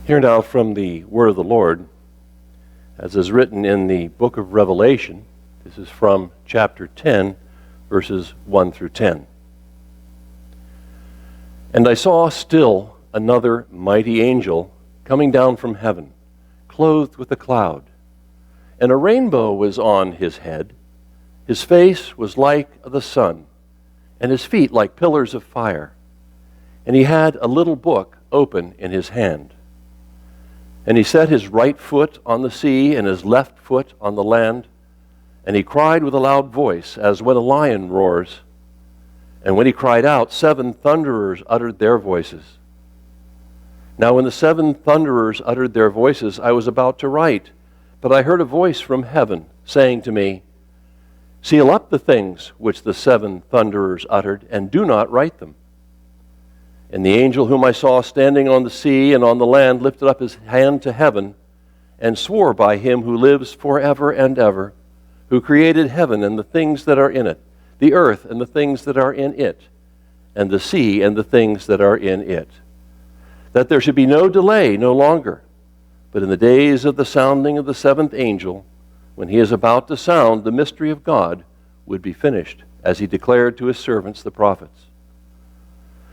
Hear now from the word of the Lord, as is written in the book of Revelation. This is from chapter 10, verses 1 through 10. And I saw still another mighty angel coming down from heaven, clothed with a cloud, and a rainbow was on his head. His face was like the sun, and his feet like pillars of fire. And he had a little book open in his hand. And he set his right foot on the sea and his left foot on the land. And he cried with a loud voice, as when a lion roars. And when he cried out, 7 thunderers uttered their voices. Now when the 7 thunderers uttered their voices, I was about to write, but I heard a voice from heaven saying to me, Seal up the things which the 7 thunderers uttered, and do not write them. And the angel whom I saw standing on the sea and on the land lifted up his hand to heaven and swore by him who lives forever and ever, who created heaven and the things that are in it, the earth and the things that are in it, and the sea and the things that are in it, that there should be no delay no longer, but in the days of the sounding of the 7th angel, when he is about to sound, the mystery of God would be finished, as he declared to his servants the prophets.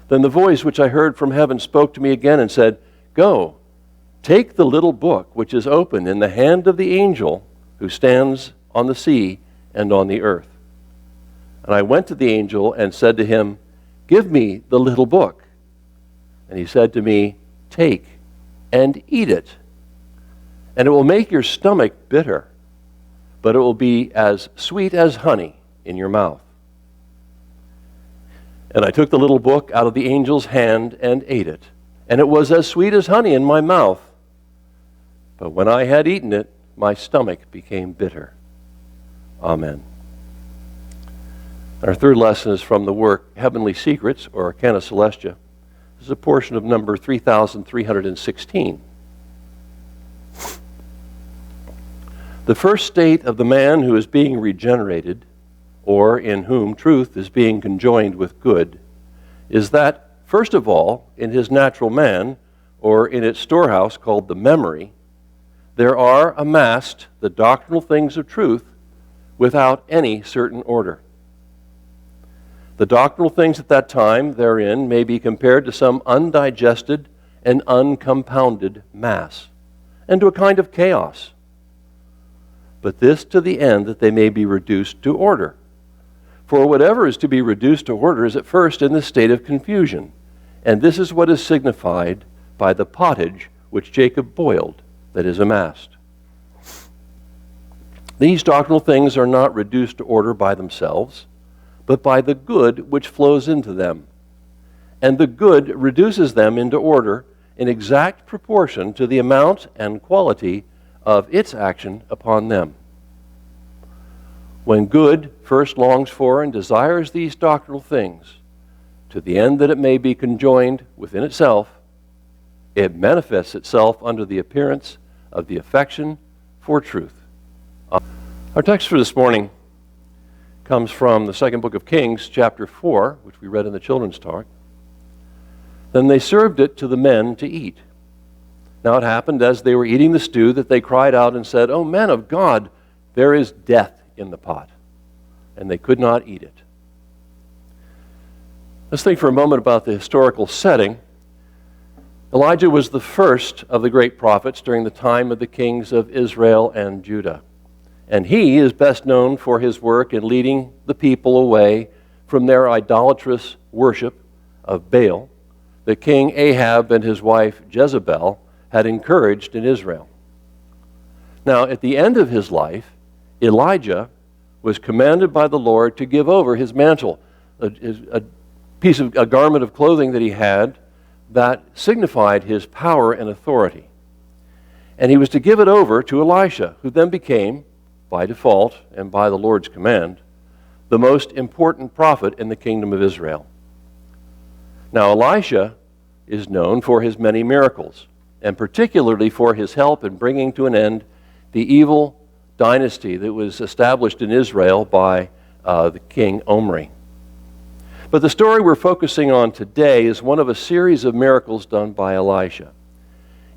Then the voice which I heard from heaven spoke to me again and said, Go, take the little book which is open in the hand of the angel who stands on the sea and on the earth. And I went to the angel and said to him, Give me the little book. And he said to me, Take and eat it, and it will make your stomach bitter, but it will be as sweet as honey in your mouth. And I took the little book out of the angel's hand and ate it, and it was as sweet as honey in my mouth. But when I had eaten it, my stomach became bitter. Amen. Our third lesson is from the work Heavenly Secrets, or Arcana Celestia. This is a portion of number 3316. The first state of the man who is being regenerated, or in whom truth is being conjoined with good, is that, first of all, in his natural man, or in its storehouse called the memory, there are amassed the doctrinal things of truth without any certain order. The doctrinal things at that time therein may be compared to some undigested and uncompounded mass, and to a kind of chaos. But this to the end that they may be reduced to order. For whatever is to be reduced to order is at first in the state of confusion, and this is what is signified by the pottage which Jacob boiled, that is amassed. These doctrinal things are not reduced to order by themselves, but by the good which flows into them. And the good reduces them into order in exact proportion to the amount and quality of its action upon them. When good first longs for and desires these doctrinal things, to the end that it may be conjoined within itself, it manifests itself under the appearance of the affection for truth. Our text for this morning comes from the second book of Kings, chapter 4, which we read in the children's talk. Then they served it to the men to eat. Now it happened as they were eating the stew that they cried out and said, O men of God, there is death in the pot. And they could not eat it. Let's think for a moment about the historical setting. Elijah was the first of the great prophets during the time of the kings of Israel and Judah. And he is best known for his work in leading the people away from their idolatrous worship of Baal that King Ahab and his wife Jezebel had encouraged in Israel. Now, at the end of his life, Elijah was commanded by the Lord to give over his mantle, a garment of clothing that he had that signified his power and authority. And he was to give it over to Elisha, who then became, by default and by the Lord's command, the most important prophet in the kingdom of Israel. Now, Elisha is known for his many miracles, and particularly for his help in bringing to an end the evil dynasty that was established in Israel by the king Omri. But the story we're focusing on today is one of a series of miracles done by Elisha.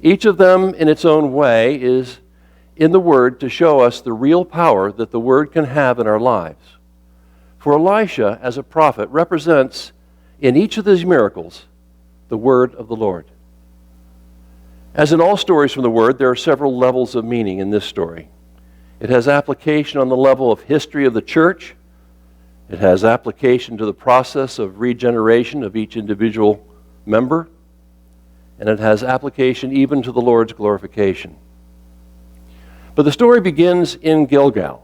Each of them, in its own way, is in the Word to show us the real power that the Word can have in our lives. For Elisha, as a prophet, represents in each of these miracles the Word of the Lord. As in all stories from the Word, there are several levels of meaning in this story. It has application on the level of history of the church. It has application to the process of regeneration of each individual member. And it has application even to the Lord's glorification. But the story begins in Gilgal.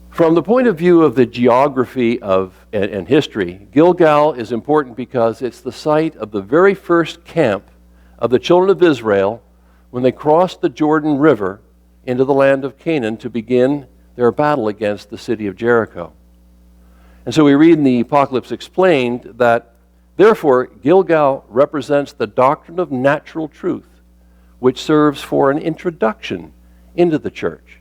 From the point of view of the geography and history, Gilgal is important because it's the site of the very first camp of the children of Israel when they crossed the Jordan River into the land of Canaan to begin their battle against the city of Jericho. And so we read in the Apocalypse Explained that, therefore, Gilgal represents the doctrine of natural truth, which serves for an introduction into the church.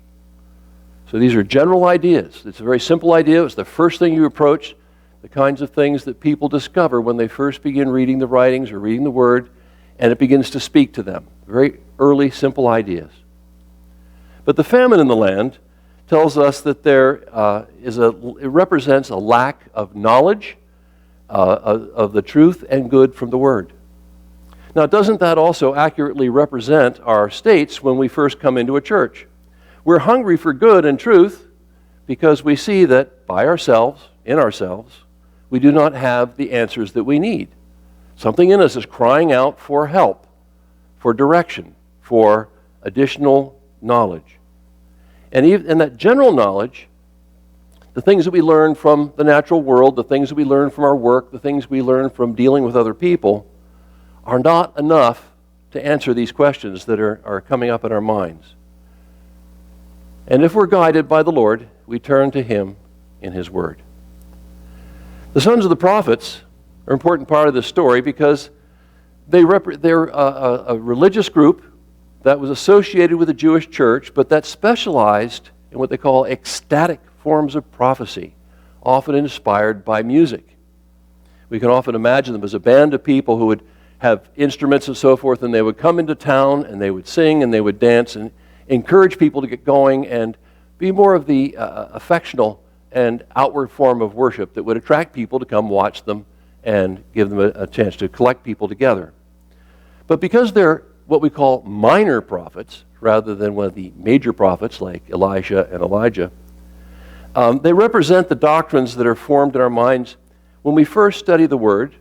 So these are general ideas. It's a very simple idea. It's the first thing you approach, the kinds of things that people discover when they first begin reading the writings or reading the Word, and it begins to speak to them. Very early, simple ideas. But the famine in the land tells us that it represents a lack of knowledge of the truth and good from the Word. Now, doesn't that also accurately represent our states when we first come into a church? We're hungry for good and truth because we see that by ourselves, in ourselves, we do not have the answers that we need. Something in us is crying out for help, for direction, for additional knowledge. And even in that general knowledge, the things that we learn from the natural world, the things that we learn from our work, the things we learn from dealing with other people, are not enough to answer these questions that are coming up in our minds. And if we're guided by the Lord, we turn to Him in His Word. The sons of the prophets are an important part of this story because they're a religious group that was associated with the Jewish church, but that specialized in what they call ecstatic forms of prophecy, often inspired by music. We can often imagine them as a band of people who would have instruments and so forth, and they would come into town and they would sing and they would dance and encourage people to get going and be more of the affectional and outward form of worship that would attract people to come watch them and give them a chance to collect people together. But because they're what we call minor prophets, rather than one of the major prophets like Elisha and Elijah, they represent the doctrines that are formed in our minds when we first study the Word,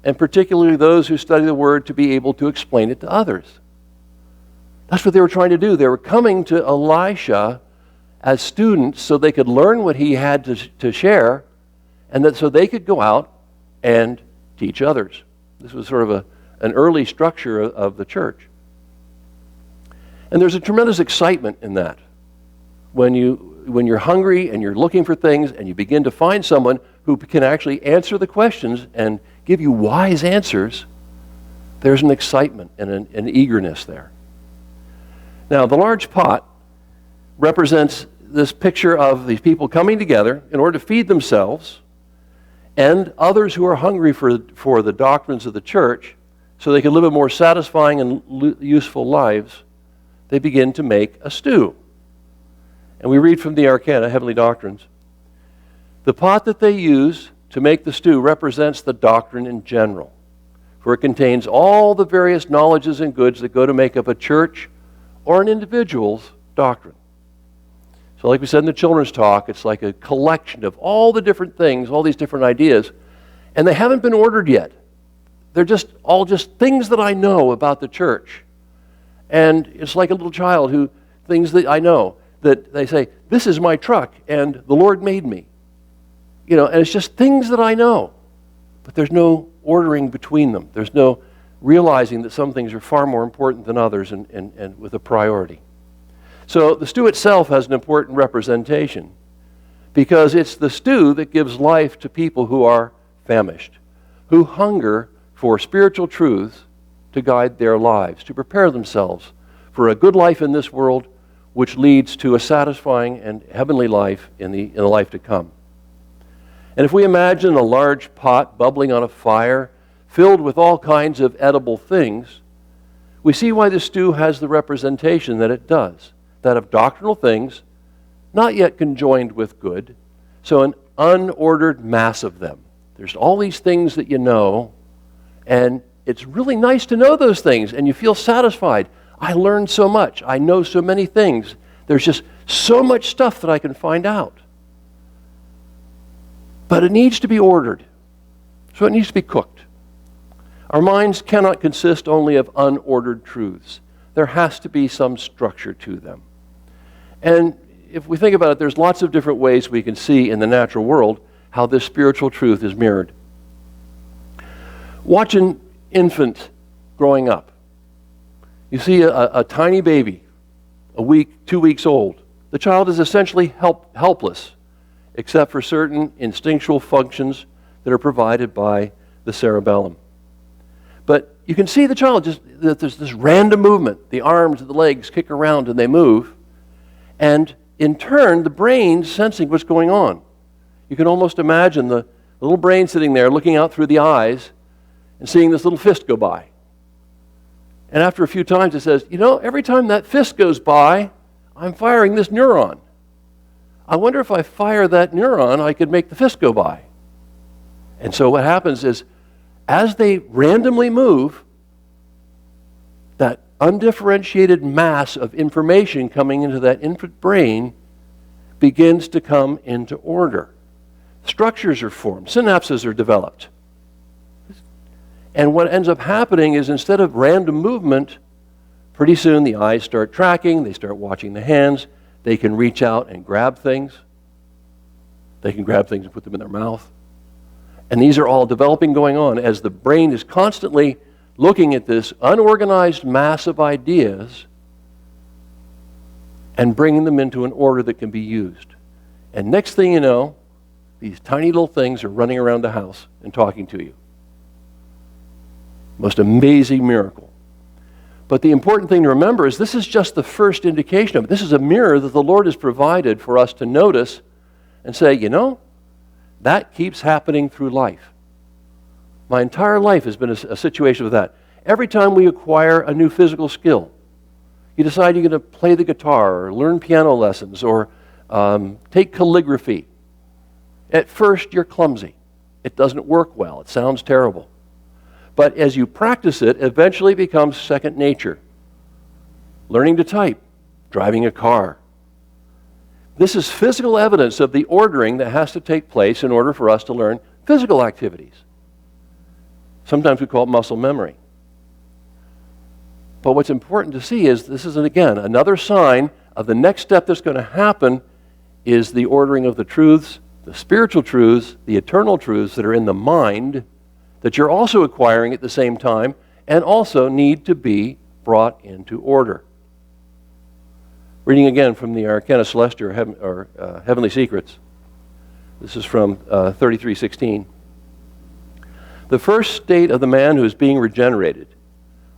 and particularly those who study the Word to be able to explain it to others. That's what they were trying to do. They were coming to Elisha as students so they could learn what he had to share, and that so they could go out and teach others. This was sort of an early structure of the church. And there's a tremendous excitement in that. When you're hungry and you're looking for things and you begin to find someone who can actually answer the questions and give you wise answers, there's an excitement and an eagerness there. Now, the large pot represents this picture of these people coming together in order to feed themselves and others who are hungry for the doctrines of the church so they can live a more satisfying and useful lives. They begin to make a stew. And we read from the Arcana, Heavenly Doctrines, the pot that they use to make the stew represents the doctrine in general, for it contains all the various knowledges and goods that go to make up a church or an individual's doctrine. So like we said in the children's talk, it's like a collection of all the different things, all these different ideas, and they haven't been ordered yet. They're all just things that I know about the church. And it's like a little child who, things that I know, that they say, this is my truck, and the Lord made me. And it's just things that I know. But there's no ordering between them. There's no realizing that some things are far more important than others and with a priority. So the stew itself has an important representation because it's the stew that gives life to people who are famished, who hunger for spiritual truths to guide their lives, to prepare themselves for a good life in this world which leads to a satisfying and heavenly life in the life to come. And if we imagine a large pot bubbling on a fire filled with all kinds of edible things, we see why the stew has the representation that it does, that of doctrinal things, not yet conjoined with good, so an unordered mass of them. There's all these things that you know, and it's really nice to know those things, and you feel satisfied. I learned so much. I know so many things. There's just so much stuff that I can find out. But it needs to be ordered, so it needs to be cooked. Our minds cannot consist only of unordered truths. There has to be some structure to them. And if we think about it, there's lots of different ways we can see in the natural world how this spiritual truth is mirrored. Watch an infant growing up. You see a tiny baby, a week, 2 weeks old. The child is essentially helpless, except for certain instinctual functions that are provided by the cerebellum. But you can see the child, just that there's this random movement. The arms and the legs kick around and they move. And in turn, the brain sensing what's going on. You can almost imagine the little brain sitting there looking out through the eyes and seeing this little fist go by. And after a few times it says, every time that fist goes by, I'm firing this neuron. I wonder if I fire that neuron, I could make the fist go by. And so what happens is, as they randomly move, that undifferentiated mass of information coming into that infant brain begins to come into order. Structures are formed, synapses are developed. And what ends up happening is, instead of random movement, pretty soon the eyes start tracking, they start watching the hands, they can reach out and grab things. They can grab things and put them in their mouth. And these are all developing, going on, as the brain is constantly looking at this unorganized mass of ideas and bringing them into an order that can be used. And next thing you know, these tiny little things are running around the house and talking to you. Most amazing miracle. But the important thing to remember is, this is just the first indication of it. This is a mirror that the Lord has provided for us to notice and say, that keeps happening through life. My entire life has been a situation with that. Every time we acquire a new physical skill, you decide you're going to play the guitar or learn piano lessons or take calligraphy. At first, you're clumsy. It doesn't work well. It sounds terrible. But as you practice it, eventually it becomes second nature. Learning to type, driving a car. This is physical evidence of the ordering that has to take place in order for us to learn physical activities. Sometimes we call it muscle memory. But what's important to see is, this is, again, another sign of the next step that's going to happen is the ordering of the truths, the spiritual truths, the eternal truths that are in the mind, that you're also acquiring at the same time and also need to be brought into order. Reading again from the Arcana Celestia, or Heavenly Secrets. This is from 33:16. The first state of the man who is being regenerated,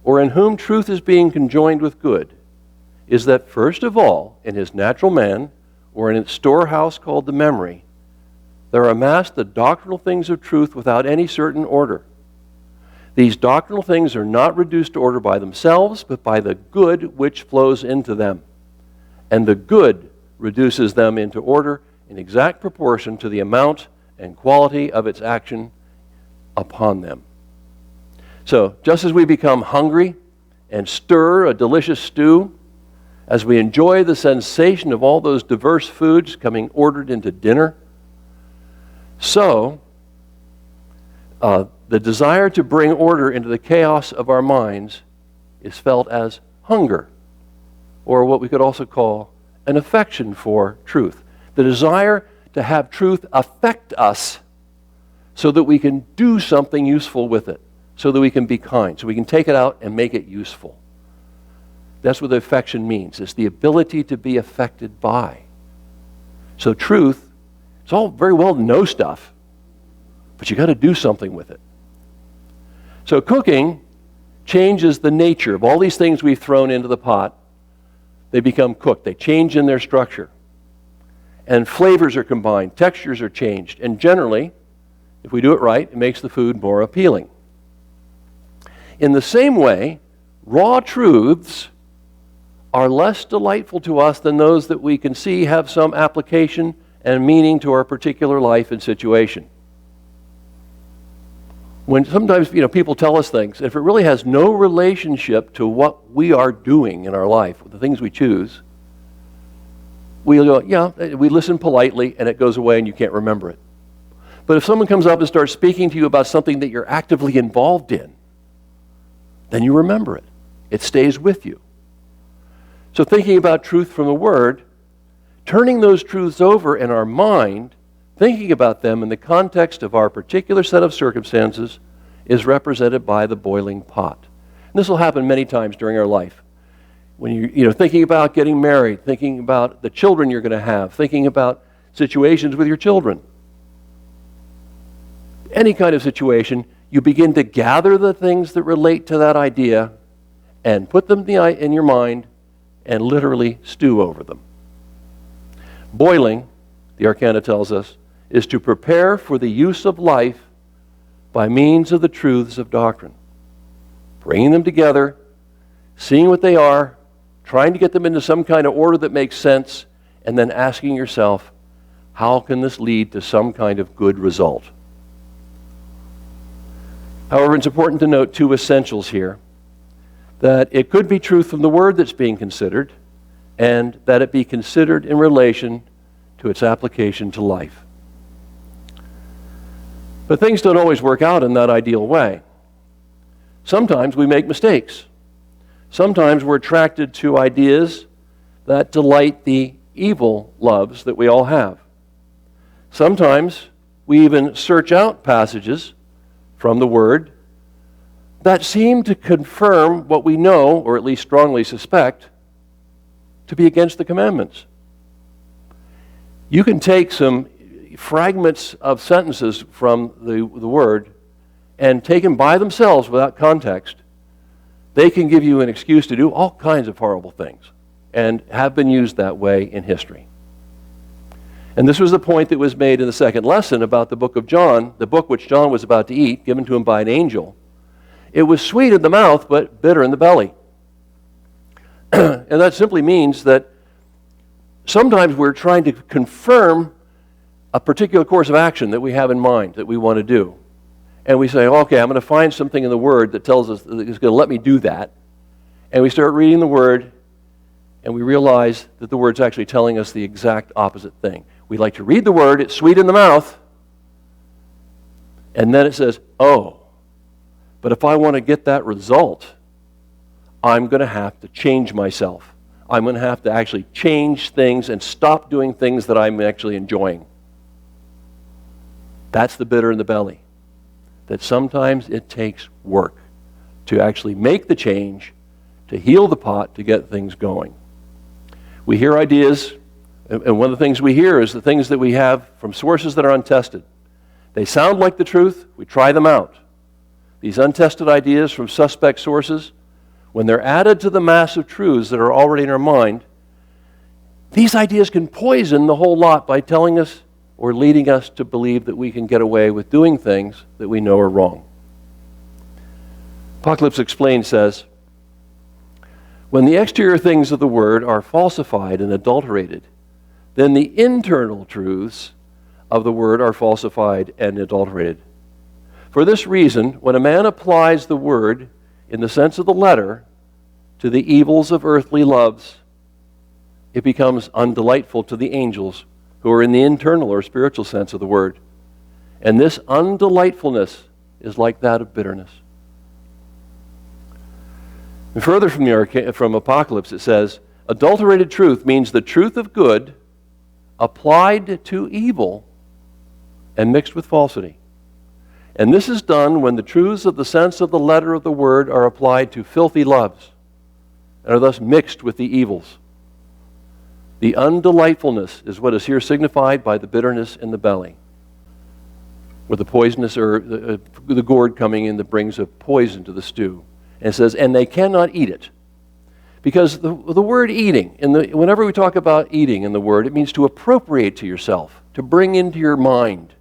or in whom truth is being conjoined with good, is that first of all, in his natural man, or in its storehouse called the memory, there are amassed the doctrinal things of truth without any certain order. These doctrinal things are not reduced to order by themselves, but by the good which flows into them. And the good reduces them into order in exact proportion to the amount and quality of its action upon them. So, just as we become hungry and stir a delicious stew, as we enjoy the sensation of all those diverse foods coming ordered into dinner, so the desire to bring order into the chaos of our minds is felt as hunger, or what we could also call an affection for truth. The desire to have truth affect us so that we can do something useful with it, so that we can be kind, so we can take it out and make it useful. That's what the affection means. It's the ability to be affected by. So truth, it's all very well to know stuff, but you got to do something with it. So cooking changes the nature of all these things we've thrown into the pot. They become cooked. They change in their structure. And flavors are combined. Textures are changed. And generally, if we do it right, it makes the food more appealing. In the same way, raw truths are less delightful to us than those that we can see have some application and meaning to our particular life and situation. When sometimes people tell us things, if it really has no relationship to what we are doing in our life, the things we choose, we go, yeah, we listen politely and it goes away and you can't remember it. But if someone comes up and starts speaking to you about something that you're actively involved in, then you remember it. It stays with you. So thinking about truth from the Word, turning those truths over in our mind, thinking about them in the context of our particular set of circumstances, is represented by the boiling pot. And this will happen many times during our life. When you're thinking about getting married, thinking about the children you're going to have, thinking about situations with your children. Any kind of situation, you begin to gather the things that relate to that idea and put them in your mind and literally stew over them. Boiling, the Arcana tells us, is to prepare for the use of life by means of the truths of doctrine. Bringing them together, seeing what they are, trying to get them into some kind of order that makes sense, and then asking yourself, how can this lead to some kind of good result? However, it's important to note two essentials here. That it could be truth from the Word that's being considered, and that it be considered in relation to its application to life. But things don't always work out in that ideal way. Sometimes we make mistakes. Sometimes we're attracted to ideas that delight the evil loves that we all have. Sometimes we even search out passages from the Word that seem to confirm what we know, or at least strongly suspect, to be against the commandments. You can take some fragments of sentences from the Word and take them by themselves without context. They can give you an excuse to do all kinds of horrible things and have been used that way in history. And this was the point that was made in the second lesson about the book of John, the book which John was about to eat, given to him by an angel. It was sweet in the mouth, but bitter in the belly. And that simply means that sometimes we're trying to confirm a particular course of action that we have in mind, that we want to do. And we say, okay, I'm going to find something in the Word that tells us that it's going to let me do that. And we start reading the Word, and we realize that the Word's actually telling us the exact opposite thing. We like to read the Word, it's sweet in the mouth, and then it says, oh, but if I want to get that result, I'm going to have to change myself. I'm going to have to actually change things and stop doing things that I'm actually enjoying. That's the bitter in the belly. That sometimes it takes work to actually make the change, to heal the pot, to get things going. We hear ideas, and one of the things we hear is the things that we have from sources that are untested. They sound like the truth, we try them out. These untested ideas from suspect sources, when they're added to the mass of truths that are already in our mind, these ideas can poison the whole lot by telling us or leading us to believe that we can get away with doing things that we know are wrong. Apocalypse Explained says, when the exterior things of the Word are falsified and adulterated, then the internal truths of the Word are falsified and adulterated. For this reason, when a man applies the Word in the sense of the letter to the evils of earthly loves, it becomes undelightful to the angels who are in the internal or spiritual sense of the Word. And this undelightfulness is like that of bitterness. And further from Apocalypse, it says, adulterated truth means the truth of good applied to evil and mixed with falsity. And this is done when the truths of the sense of the letter of the Word are applied to filthy loves and are thus mixed with the evils. The undelightfulness is what is here signified by the bitterness in the belly, or the poisonous, or the gourd coming in that brings a poison to the stew. And it says, and they cannot eat it. Because the word eating, whenever we talk about eating in the Word, it means to appropriate to yourself, to bring into your mind.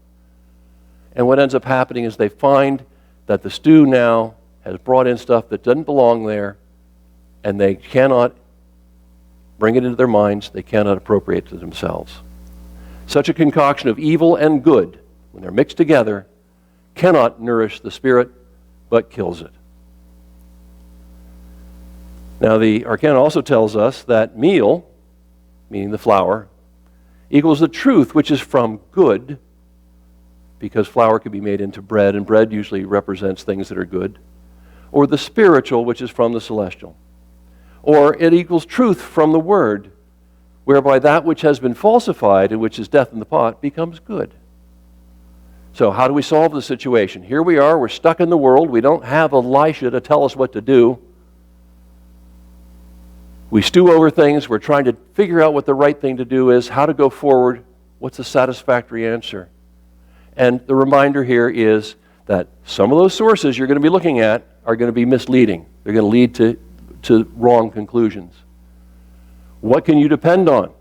And what ends up happening is they find that the stew now has brought in stuff that doesn't belong there, and they cannot bring it into their minds, they cannot appropriate it to themselves. Such a concoction of evil and good, when they're mixed together, cannot nourish the spirit, but kills it. Now, the Arcana also tells us that meal, meaning the flour, equals the truth, which is from good, because flour can be made into bread, and bread usually represents things that are good, or the spiritual, which is from the celestial. Or it equals truth from the Word, whereby that which has been falsified, and which is death in the pot, becomes good. So how do we solve the situation? Here we are, we're stuck in the world, we don't have Elisha to tell us what to do. We stew over things, we're trying to figure out what the right thing to do is, how to go forward, what's a satisfactory answer. And the reminder here is that some of those sources you're going to be looking at are going to be misleading. They're going to lead to wrong conclusions. What can you depend on?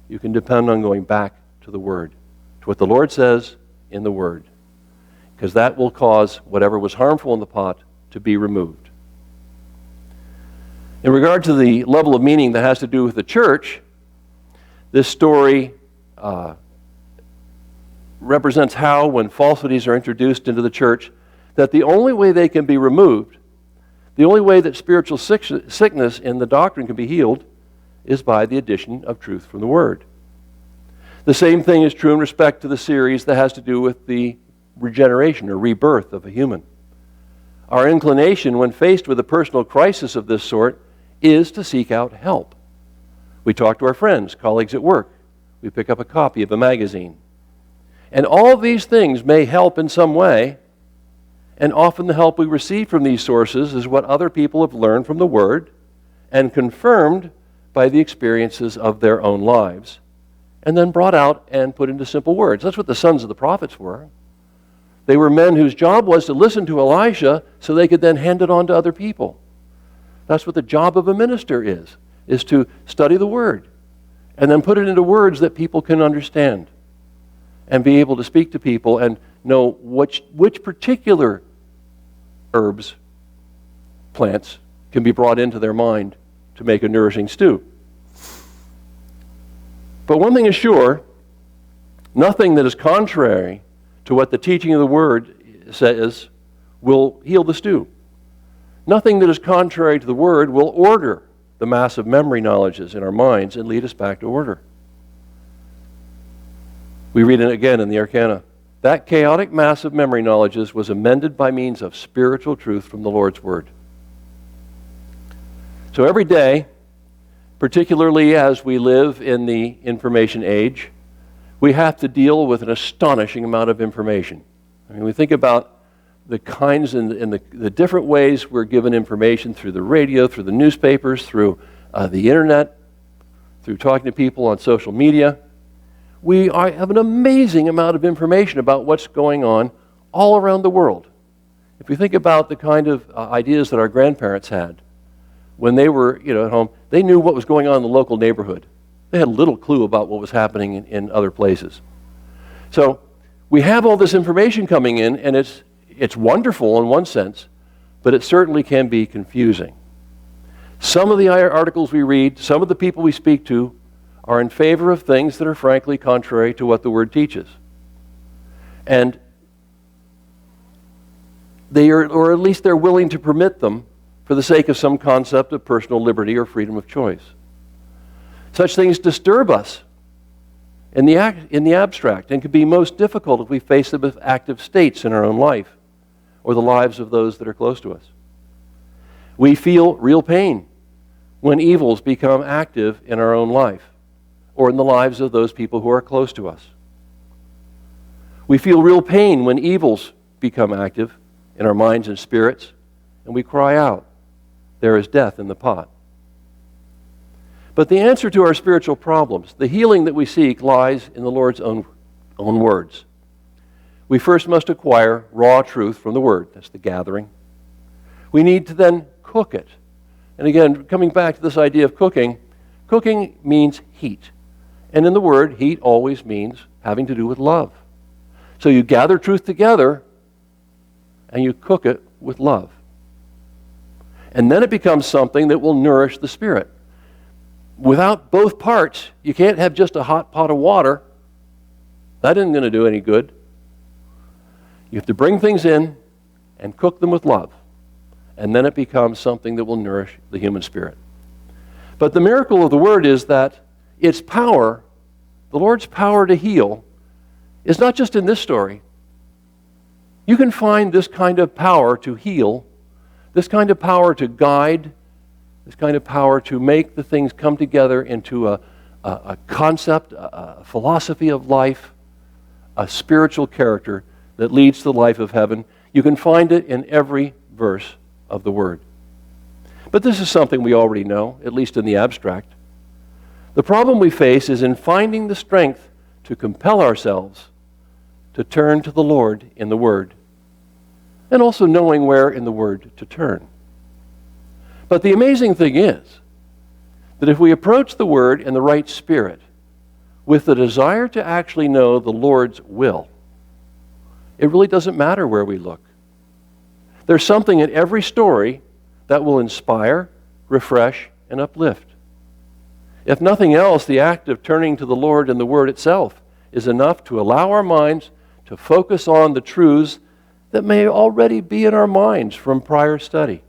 You can depend on going back to the Word, to what the Lord says in the Word, because that will cause whatever was harmful in the pot to be removed. In regard to the level of meaning that has to do with the church, this story represents how, when falsities are introduced into the church, that the only way they can be removed, the only way that spiritual sickness in the doctrine can be healed, is by the addition of truth from the Word. The same thing is true in respect to the series that has to do with the regeneration or rebirth of a human. Our inclination when faced with a personal crisis of this sort is to seek out help. We talk to our friends, colleagues at work. We pick up a copy of a magazine. And all of these things may help in some way, and often the help we receive from these sources is what other people have learned from the Word and confirmed by the experiences of their own lives, and then brought out and put into simple words. That's what the sons of the prophets were. They were men whose job was to listen to Elisha so they could then hand it on to other people. That's what the job of a minister is to study the Word and then put it into words that people can understand and be able to speak to people and know which particular herbs, plants, can be brought into their mind to make a nourishing stew. But one thing is sure, nothing that is contrary to what the teaching of the Word says will heal the stew. Nothing that is contrary to the Word will order the massive memory knowledges in our minds and lead us back to order. We read it again in the Arcana. That chaotic mass of memory knowledges was amended by means of spiritual truth from the Lord's Word. So every day, particularly as we live in the information age, we have to deal with an astonishing amount of information. I mean, we think about the kinds and the different ways we're given information through the radio, through the newspapers, through the internet, through talking to people on social media. We have an amazing amount of information about what's going on all around the world. If we think about the kind of ideas that our grandparents had when they were at home, they knew what was going on in the local neighborhood. They had little clue about what was happening in other places. So we have all this information coming in, and it's wonderful in one sense, but it certainly can be confusing. Some of the articles we read, some of the people we speak to, are in favor of things that are frankly contrary to what the Word teaches. And they are, or at least they're willing to permit them for the sake of some concept of personal liberty or freedom of choice. Such things disturb us in the abstract and can be most difficult if we face them with active states in our own life or the lives of those that are close to us. We feel real pain when evils become active in our own life or in the lives of those people who are close to us. We feel real pain when evils become active in our minds and spirits, and we cry out, "There is death in the pot." But the answer to our spiritual problems, the healing that we seek, lies in the Lord's own words. We first must acquire raw truth from the Word. That's the gathering. We need to then cook it. And again, coming back to this idea of cooking, cooking means heat. And in the Word, heat always means having to do with love. So you gather truth together and you cook it with love. And then it becomes something that will nourish the spirit. Without both parts, you can't have just a hot pot of water. That isn't going to do any good. You have to bring things in and cook them with love. And then it becomes something that will nourish the human spirit. But the miracle of the Word is that its power, the Lord's power to heal, is not just in this story. You can find this kind of power to heal, this kind of power to guide, this kind of power to make the things come together into a concept, a philosophy of life, a spiritual character that leads to the life of heaven. You can find it in every verse of the Word. But this is something we already know, at least in the abstract. The problem we face is in finding the strength to compel ourselves to turn to the Lord in the Word, and also knowing where in the Word to turn. But the amazing thing is that if we approach the Word in the right spirit, with the desire to actually know the Lord's will, it really doesn't matter where we look. There's something in every story that will inspire, refresh, and uplift. If nothing else, the act of turning to the Lord in the Word itself is enough to allow our minds to focus on the truths that may already be in our minds from prior study.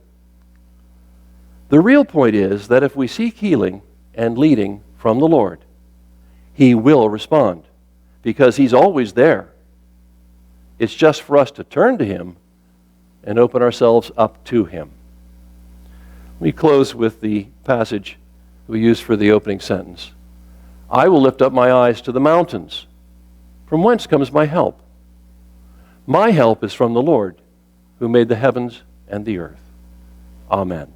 The real point is that if we seek healing and leading from the Lord, He will respond, because He's always there. It's just for us to turn to Him and open ourselves up to Him. We close with the passage we used for the opening sentence. I will lift up my eyes to the mountains. From whence comes my help? My help is from the Lord, who made the heavens and the earth. Amen.